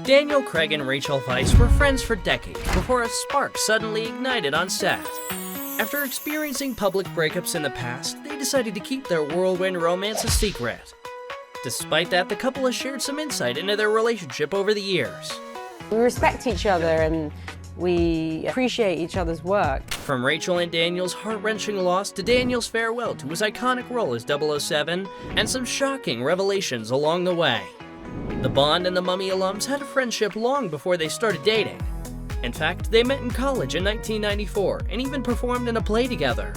Daniel, Craig, and Rachel Weisz were friends for decades before a spark suddenly ignited on set. After experiencing public breakups in the past, they decided to keep their whirlwind romance a secret. Despite that, the couple has shared some insight into their relationship over the years. We respect each other and we appreciate each other's work. From Rachel and Daniel's heart-wrenching loss to Daniel's farewell to his iconic role as 007, and some shocking revelations along the way. The Bond and the Mummy alums had a friendship long before they started dating. In fact, they met in college in 1994 and even performed in a play together.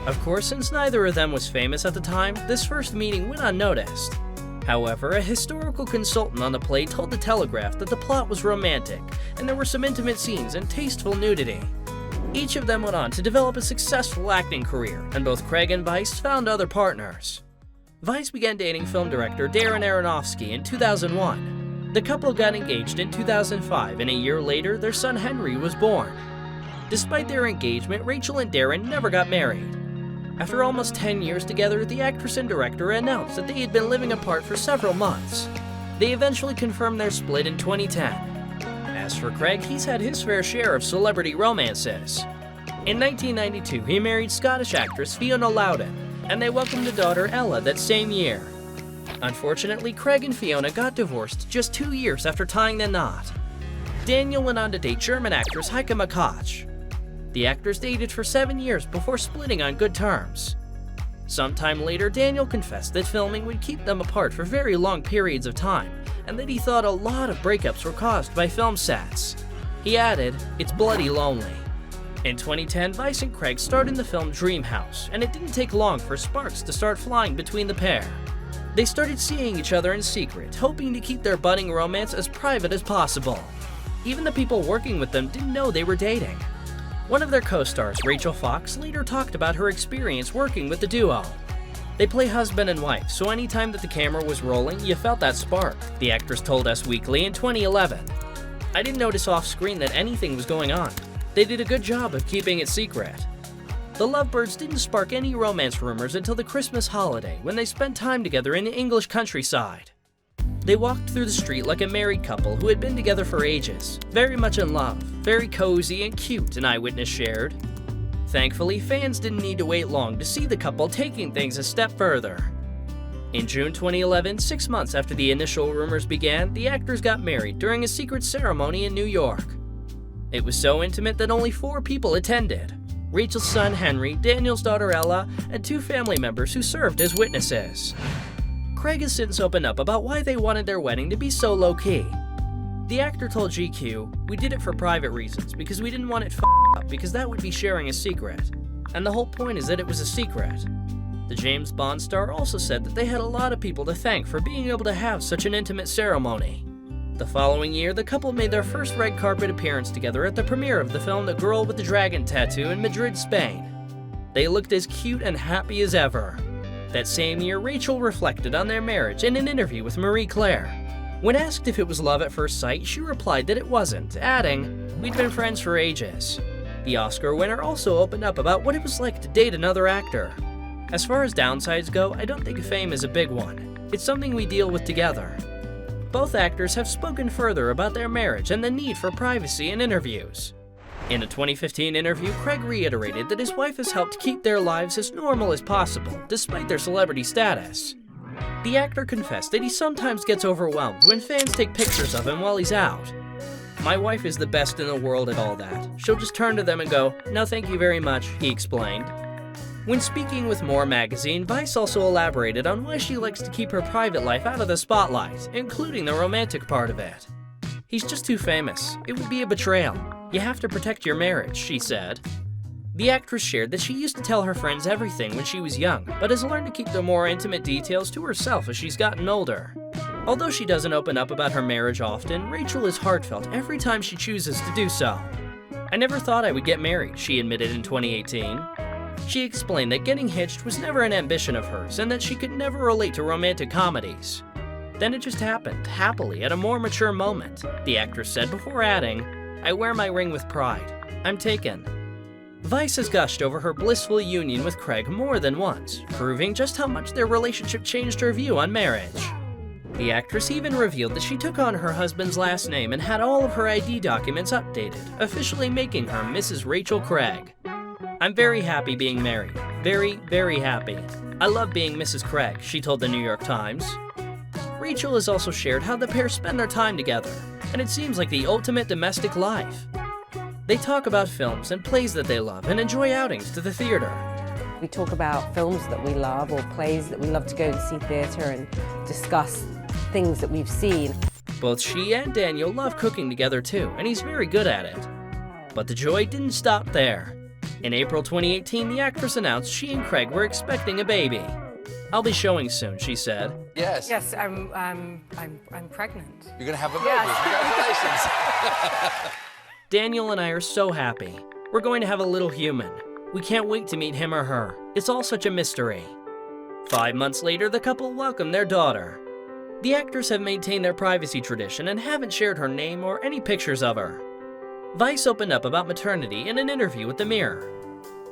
Of course, since neither of them was famous at the time, this first meeting went unnoticed. However, a historical consultant on the play told The Telegraph that the plot was romantic, and there were some intimate scenes and tasteful nudity. Each of them went on to develop a successful acting career, and both Craig and Weisz found other partners. Weisz began dating film director Darren Aronofsky in 2001. The couple got engaged in 2005, and a year later, their son Henry was born. Despite their engagement, Rachel and Darren never got married. After almost 10 years together, the actress and director announced that they had been living apart for several months. They eventually confirmed their split in 2010. As for Craig, he's had his fair share of celebrity romances. In 1992, he married Scottish actress Fiona Loudon, and they welcomed a daughter, Ella, that same year. Unfortunately, Craig and Fiona got divorced just 2 years after tying the knot. Daniel went on to date German actress Heike Makatsch. The actors dated for 7 years before splitting on good terms. Sometime later, Daniel confessed that filming would keep them apart for very long periods of time, and that he thought a lot of breakups were caused by film sets. He added, "It's bloody lonely." In 2010, Weisz and Craig starred in the film Dream House, and it didn't take long for sparks to start flying between the pair. They started seeing each other in secret, hoping to keep their budding romance as private as possible. Even the people working with them didn't know they were dating. One of their co-stars, Rachel Fox, later talked about her experience working with the duo. They play husband and wife, so anytime that the camera was rolling, you felt that spark, the actress told Us Weekly in 2011. "I didn't notice off-screen that anything was going on. They did a good job of keeping it secret." The lovebirds didn't spark any romance rumors until the Christmas holiday, when they spent time together in the English countryside. They walked through the street like a married couple who had been together for ages, very much in love, very cozy and cute, an eyewitness shared. Thankfully, fans didn't need to wait long to see the couple taking things a step further. In June 2011, 6 months after the initial rumors began, the actors got married during a secret ceremony in New York. It was so intimate that only 4 people attended: Rachel's son Henry, Daniel's daughter Ella, and 2 family members who served as witnesses. Craig has since opened up about why they wanted their wedding to be so low-key. The actor told GQ, "We did it for private reasons, because we didn't want it f***ed up, because that would be sharing a secret. And the whole point is that it was a secret." The James Bond star also said that they had a lot of people to thank for being able to have such an intimate ceremony. The following year, the couple made their first red carpet appearance together at the premiere of the film The Girl with the Dragon Tattoo in Madrid, Spain. They looked as cute and happy as ever. That same year, Rachel reflected on their marriage in an interview with Marie Claire. When asked if it was love at first sight, she replied that it wasn't, adding, "We'd been friends for ages." The Oscar winner also opened up about what it was like to date another actor. "As far as downsides go, I don't think fame is a big one. It's something we deal with together." Both actors have spoken further about their marriage and the need for privacy in interviews. In a 2015 interview, Craig reiterated that his wife has helped keep their lives as normal as possible, despite their celebrity status. The actor confessed that he sometimes gets overwhelmed when fans take pictures of him while he's out. "My wife is the best in the world at all that. She'll just turn to them and go, 'No, thank you very much,'" he explained. When speaking with More magazine, Weisz also elaborated on why she likes to keep her private life out of the spotlight, including the romantic part of it. "He's just too famous. It would be a betrayal. You have to protect your marriage," she said. The actress shared that she used to tell her friends everything when she was young, but has learned to keep the more intimate details to herself as she's gotten older. Although she doesn't open up about her marriage often, Rachel is heartfelt every time she chooses to do so. "I never thought I would get married," she admitted in 2018. She explained that getting hitched was never an ambition of hers and that she could never relate to romantic comedies. "Then it just happened, happily, at a more mature moment," the actress said before adding, "I wear my ring with pride. I'm taken." Weisz has gushed over her blissful union with Craig more than once, proving just how much their relationship changed her view on marriage. The actress even revealed that she took on her husband's last name and had all of her ID documents updated, officially making her Mrs. Rachel Craig. "I'm very happy being married. Very, very happy. I love being Mrs. Craig," she told the New York Times. Rachel has also shared how the pair spend their time together, and it seems like the ultimate domestic life. They talk about films and plays that they love and enjoy outings to the theater. We talk about films that we love or plays that we love to go and see theatre and discuss things that we've seen. Both she and Daniel love cooking together too, and he's very good at it. But the joy didn't stop there. In April 2018, the actress announced she and Craig were expecting a baby. "I'll be showing soon," she said. Yes. Yes, I'm pregnant. You're gonna have a baby. Congratulations. "Daniel and I are so happy. We're going to have a little human. We can't wait to meet him or her. It's all such a mystery." 5 months later, the couple welcomed their daughter. The actors have maintained their privacy tradition and haven't shared her name or any pictures of her. Weisz opened up about maternity in an interview with The Mirror.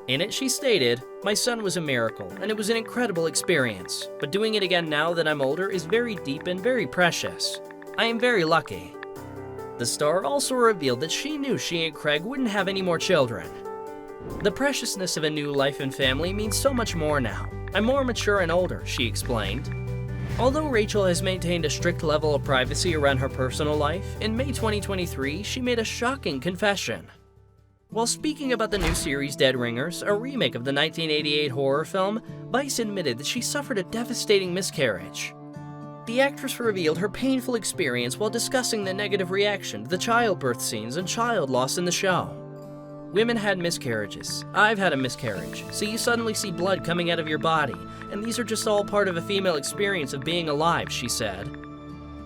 In it, she stated, "My son was a miracle, and it was an incredible experience. But doing it again now that I'm older is very deep and very precious. I am very lucky." The star also revealed that she knew she and Craig wouldn't have any more children. "The preciousness of a new life and family means so much more now. I'm more mature and older," she explained. Although Rachel has maintained a strict level of privacy around her personal life, in May 2023, she made a shocking confession. While speaking about the new series Dead Ringers, a remake of the 1988 horror film, Weisz admitted that she suffered a devastating miscarriage. The actress revealed her painful experience while discussing the negative reaction to the childbirth scenes and child loss in the show. "Women had miscarriages. I've had a miscarriage, so you suddenly see blood coming out of your body, and these are just all part of a female experience of being alive," she said.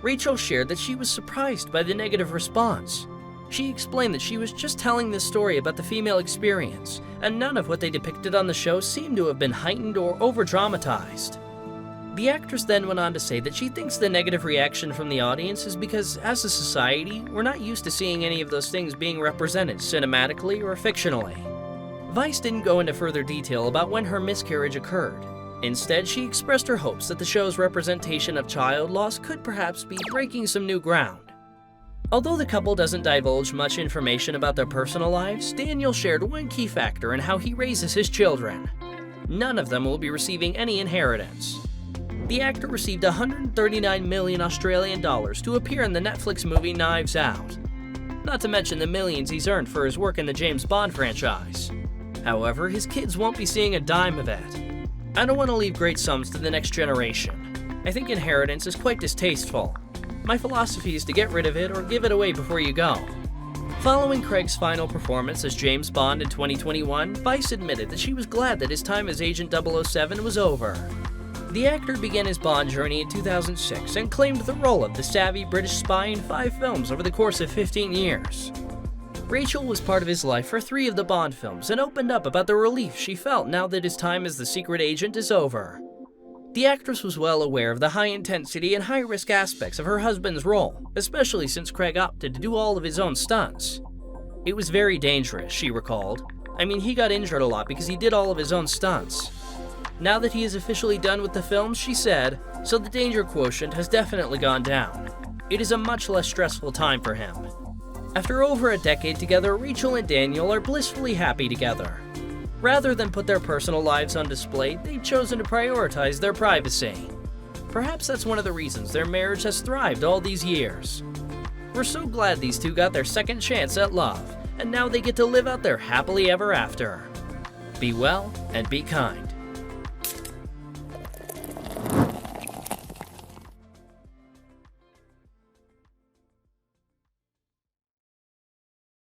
Rachel shared that she was surprised by the negative response. She explained that she was just telling this story about the female experience, and none of what they depicted on the show seemed to have been heightened or over-dramatized. The actress then went on to say that she thinks the negative reaction from the audience is because, as a society, we're not used to seeing any of those things being represented cinematically or fictionally. Weisz didn't go into further detail about when her miscarriage occurred. Instead, she expressed her hopes that the show's representation of child loss could perhaps be breaking some new ground. Although the couple doesn't divulge much information about their personal lives, Daniel shared one key factor in how he raises his children. None of them will be receiving any inheritance. The actor received $139 million Australian dollars to appear in the Netflix movie Knives Out, not to mention the millions he's earned for his work in the James Bond franchise. However, his kids won't be seeing a dime of it. "I don't want to leave great sums to the next generation. I think inheritance is quite distasteful. My philosophy is to get rid of it or give it away before you go." Following Craig's final performance as James Bond in 2021, Weisz admitted that she was glad that his time as Agent 007 was over. The actor began his Bond journey in 2006 and claimed the role of the savvy British spy in 5 films over the course of 15 years. Rachel was part of his life for 3 of the Bond films and opened up about the relief she felt now that his time as the secret agent is over. The actress was well aware of the high-intensity and high-risk aspects of her husband's role, especially since Craig opted to do all of his own stunts. "It was very dangerous," she recalled. "I mean, he got injured a lot because he did all of his own stunts. Now that he is officially done with the films," she said, "so the danger quotient has definitely gone down. It is a much less stressful time for him." After over a decade together, Rachel and Daniel are blissfully happy together. Rather than put their personal lives on display, they've chosen to prioritize their privacy. Perhaps that's one of the reasons their marriage has thrived all these years. We're so glad these two got their second chance at love, and now they get to live out their happily ever after. Be well and be kind.